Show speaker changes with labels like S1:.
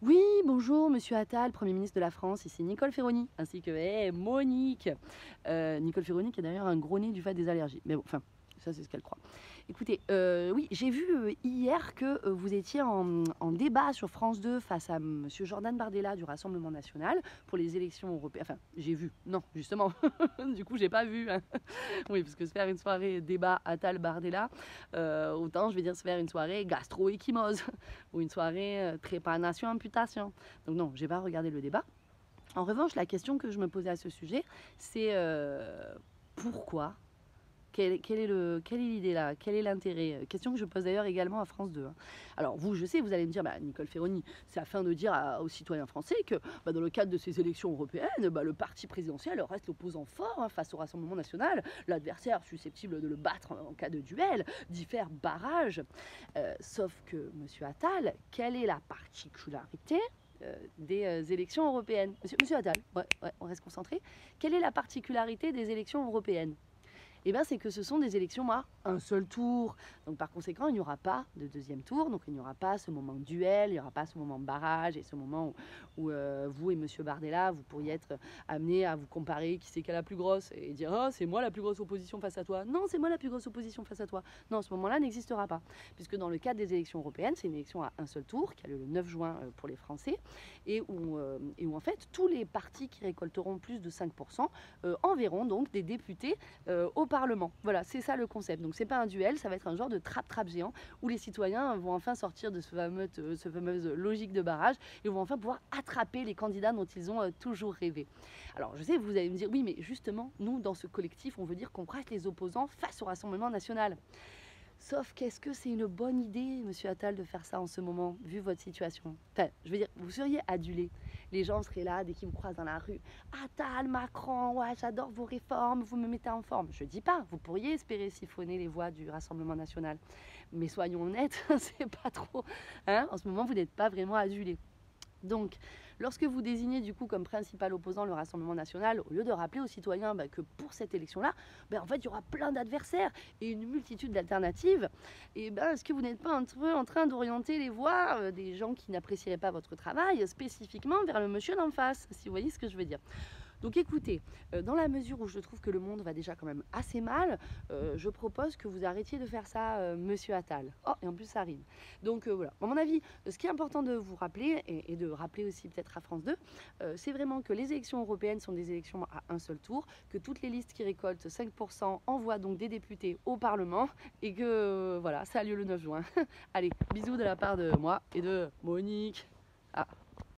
S1: Oui, bonjour, monsieur Attal, Premier ministre de la France, ici Nicole Ferroni, ainsi que Monique. Nicole Ferroni qui a d'ailleurs un gros nez du fait des allergies. Mais bon, enfin, ça c'est ce qu'elle croit. Écoutez, oui, j'ai vu hier que vous étiez en débat sur France 2 face à monsieur Jordan Bardella du Rassemblement National pour les élections européennes. Enfin, j'ai vu, non, justement, du coup, j'ai pas vu, hein. Oui, parce que se faire une soirée débat Attal-Bardella, autant je vais dire se faire une soirée gastro-échymose ou une soirée trépanation-amputation. Donc non, j'ai pas regardé le débat. En revanche, la question que je me posais à ce sujet, c'est pourquoi quelle est l'idée là? Quel est l'intérêt? Question que je pose d'ailleurs également à France 2, hein. Alors vous, je sais, vous allez me dire, bah, Nicole Ferroni, c'est afin de dire aux citoyens français que bah, dans le cadre de ces élections européennes, bah, le parti présidentiel reste l'opposant fort, hein, face au Rassemblement national, l'adversaire susceptible de le battre en cas de duel, d'y faire barrage. Sauf que, monsieur Attal, quelle est la particularité des élections européennes? Monsieur Attal, ouais, on reste concentré. Quelle est la particularité des élections européennes? Eh bien, c'est que ce sont des élections à un seul tour. Donc, par conséquent, il n'y aura pas de deuxième tour. Donc, il n'y aura pas ce moment de duel, il n'y aura pas ce moment de barrage et ce moment où vous et monsieur Bardella, vous pourriez être amenés à vous comparer qui c'est qui est la plus grosse et dire oh, c'est moi la plus grosse opposition face à toi. Non, c'est moi la plus grosse opposition face à toi. Non, ce moment-là n'existera pas. Puisque dans le cadre des élections européennes, c'est une élection à un seul tour qui a lieu le 9 juin pour les Français et où en fait tous les partis qui récolteront plus de 5% enverront donc des députés au Parlement. Voilà, c'est ça le concept. Donc c'est pas un duel, ça va être un genre de trap-trap géant où les citoyens vont enfin sortir de ce fameuse logique de barrage et vont enfin pouvoir attraper les candidats dont ils ont toujours rêvé. Alors je sais, vous allez me dire, oui mais justement, nous dans ce collectif, on veut dire qu'on braque les opposants face au Rassemblement national. Sauf qu'est-ce que c'est une bonne idée, monsieur Attal, de faire ça en ce moment, vu votre situation? Enfin, je veux dire, vous seriez adulé. Les gens seraient là dès qu'ils vous croisent dans la rue. Attal, Macron, ouais, j'adore vos réformes, vous me mettez en forme. Je dis pas, vous pourriez espérer siphonner les voix du Rassemblement national. Mais soyons honnêtes, c'est pas trop. Hein, en ce moment, vous n'êtes pas vraiment adulé. Donc, lorsque vous désignez du coup comme principal opposant le Rassemblement national, au lieu de rappeler aux citoyens que pour cette élection-là, en fait, il y aura plein d'adversaires et une multitude d'alternatives, et est-ce que vous n'êtes pas un peu en train d'orienter les voix des gens qui n'apprécieraient pas votre travail spécifiquement vers le monsieur d'en face, si vous voyez ce que je veux dire? Donc écoutez, dans la mesure où je trouve que le monde va déjà quand même assez mal, je propose que vous arrêtiez de faire ça, monsieur Attal. Oh, et en plus ça rime. Donc voilà, à mon avis, ce qui est important de vous rappeler, et de rappeler aussi peut-être à France 2, c'est vraiment que les élections européennes sont des élections à un seul tour, que toutes les listes qui récoltent 5% envoient donc des députés au Parlement, et que voilà, ça a lieu le 9 juin. Allez, bisous de la part de moi et de Monique. Ah.